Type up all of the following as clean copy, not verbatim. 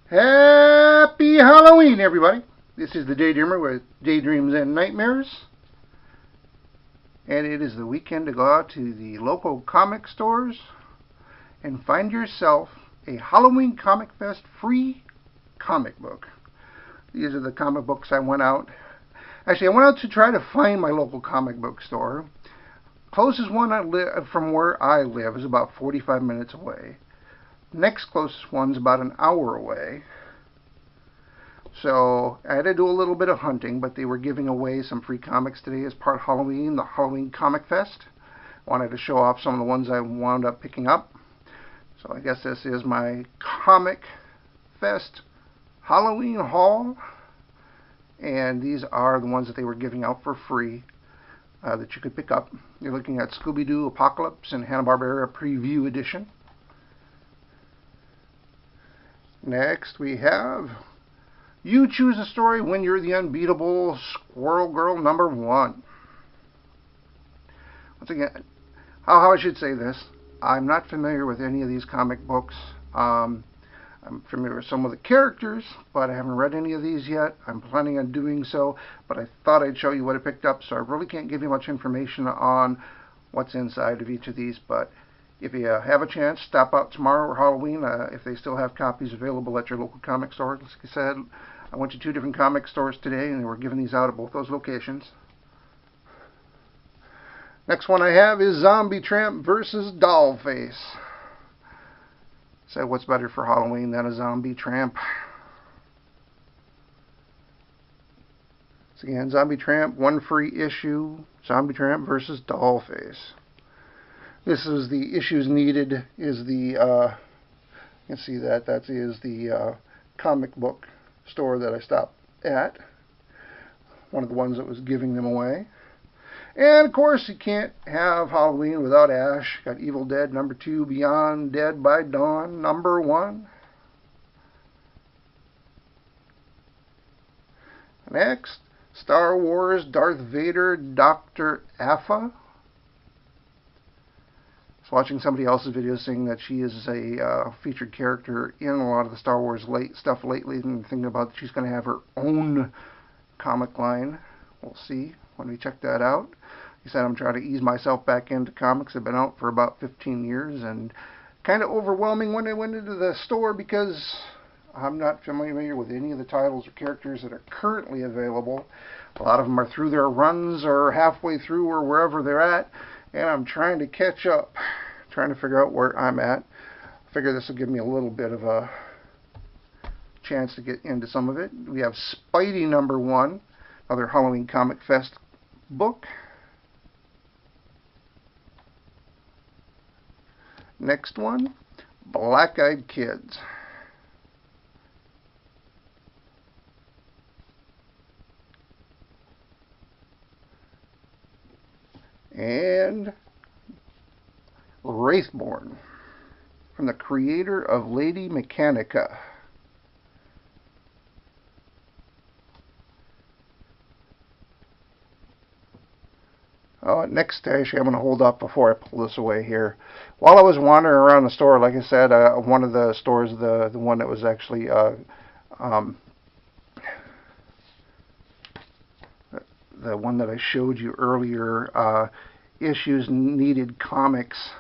Happy Halloween, everybody. This is the Daydreamer with Daydreams and Nightmares. And it is the weekend to go out to the local comic stores and find yourself a Halloween Comicfest free comic book. These are the comic books I went out. Actually, I went out to try to find my local comic book store. Closest one from where I live is about 45 minutes away. Next closest one's about an hour away. So I had to do a little bit of hunting, but they were giving away some free comics today as part of Halloween, the Halloween Comicfest. Wanted to show off some of the ones I wound up picking up. So I guess this is my Comic Fest Halloween haul. And these are the ones that they were giving out for free that you could pick up. You're looking at Scooby-Doo Apocalypse and Hanna-Barbera Preview Edition. Next we have You Choose a Story When You're the Unbeatable Squirrel Girl #1. Once again, how I should say this, I'm not familiar with any of these comic books. I'm familiar with some of the characters, but I haven't read any of these yet. I'm planning on doing so, but I thought I'd show you what I picked up, so I really can't give you much information on what's inside of each of these, but if you have a chance, stop out tomorrow or Halloween, if they still have copies available at your local comic store. Like I said, I went to 2 different comic stores today, and they were giving these out at both those locations. Next one I have is Zombie Tramp versus Dollface. So what's better for Halloween than a zombie tramp? So again, Zombie Tramp, 1 free issue, Zombie Tramp versus Dollface. This is the issues needed, is the, you can see that is the comic book store that I stopped at. One of the ones that was giving them away. And of course, you can't have Halloween without Ash. Got Evil Dead #2, Beyond Dead by Dawn #1. Next, Star Wars Darth Vader Dr. Aphra. I was watching somebody else's video saying that she is a featured character in a lot of the Star Wars stuff lately, and thinking about she's going to have her own comic line. We'll see when we check that out. He said I'm trying to ease myself back into comics. I've been out for about 15 years, and kind of overwhelming when I went into the store because I'm not familiar with any of the titles or characters that are currently available. A lot of them are through their runs or halfway through or wherever they're at, and I'm trying to catch up, trying to figure out where I'm at. I figure this will give me a little bit of a chance to get into some of it. We have Spidey #1, another Halloween Comic Fest book. Next one, BlackEyed Kids. And Wraithborn, from the creator of Lady Mechanica. Next, actually, I'm going to hold up before I pull this away here. While I was wandering around the store, like I said, one of the stores, the one that was actually the one that I showed you earlier, issues needed comics.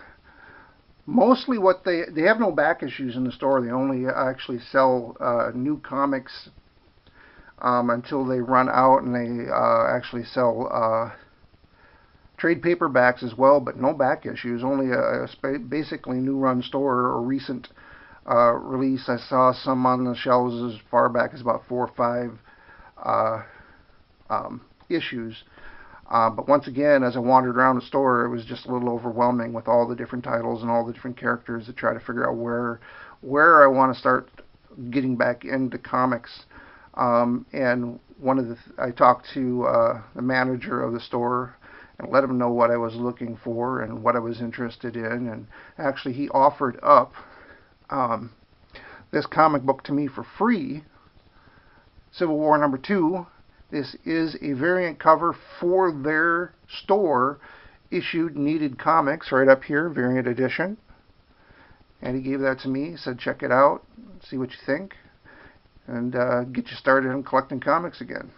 Mostly what they have no back issues in the store. They only actually sell new comics until they run out, and they actually sell trade paperbacks as well, but no back issues. Only basically new run store or recent release. I saw some on the shelves as far back as about 4 or 5 issues. But once again, as I wandered around the store, it was just a little overwhelming with all the different titles and all the different characters to try to figure out where I want to start getting back into comics. And I talked to the manager of the store and let him know what I was looking for and what I was interested in. And actually, he offered up this comic book to me for free, Civil War #2. This is a variant cover for their store, issued needed comics, right up here, variant edition. And he gave that to me. He said, check it out, see what you think. and get you started on collecting comics again.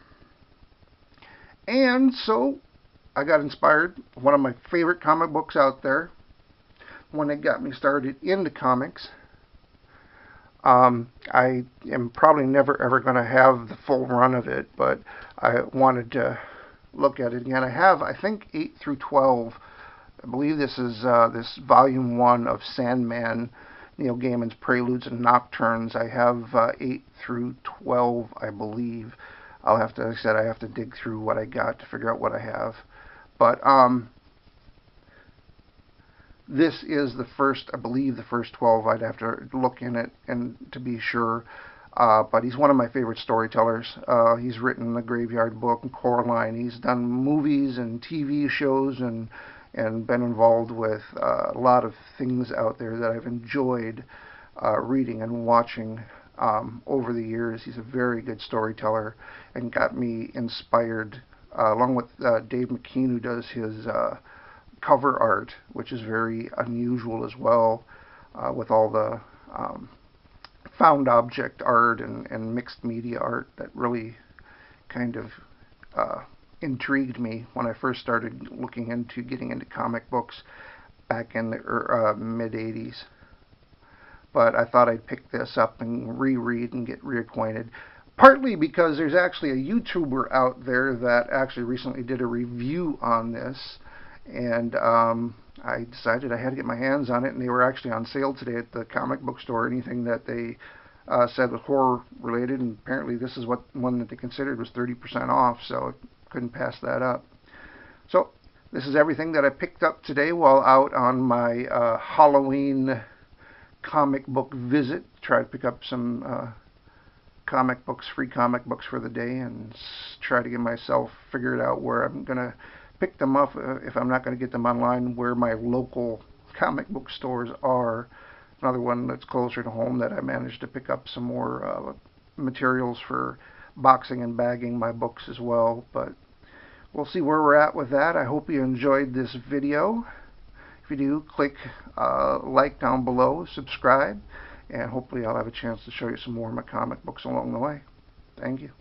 And so I got inspired. One of my favorite comic books out there, one that got me started into comics. I am probably never ever going to have the full run of it, but I wanted to look at it again. I have, I think, 8 through 12. I believe this is this volume 1 of Sandman, Neil Gaiman's Preludes and Nocturnes. I have 8 through 12, I believe. I'll have to, like I said, I have to dig through what I got to figure out what I have. But this is the first, I believe, the first 12. I'd have to look in it and to be sure. But he's one of my favorite storytellers. He's written The Graveyard Book and Coraline. He's done movies and TV shows and been involved with a lot of things out there that I've enjoyed reading and watching over the years. He's a very good storyteller and got me inspired, along with Dave McKean, who does his cover art, which is very unusual as well, with all the found object art and mixed media art that really kind of intrigued me when I first started looking into getting into comic books back in the mid-80s. But I thought I'd pick this up and reread and get reacquainted. Partly because there's actually a YouTuber out there that actually recently did a review on this, and I decided I had to get my hands on it, and they were actually on sale today at the comic book store. Anything that they said was horror related, and apparently this is one that they considered was 30% off, so I couldn't pass that up. So this is everything that I picked up today while out on my Halloween comic book visit. Try to pick up some comic books, free comic books for the day, and try to get myself figured out where I'm going to pick them up, if I'm not going to get them online, where my local comic book stores are. Another one that's closer to home that I managed to pick up some more materials for boxing and bagging my books as well. But we'll see where we're at with that. I hope you enjoyed this video. If you do, click like down below, subscribe, and hopefully I'll have a chance to show you some more of my comic books along the way. Thank you.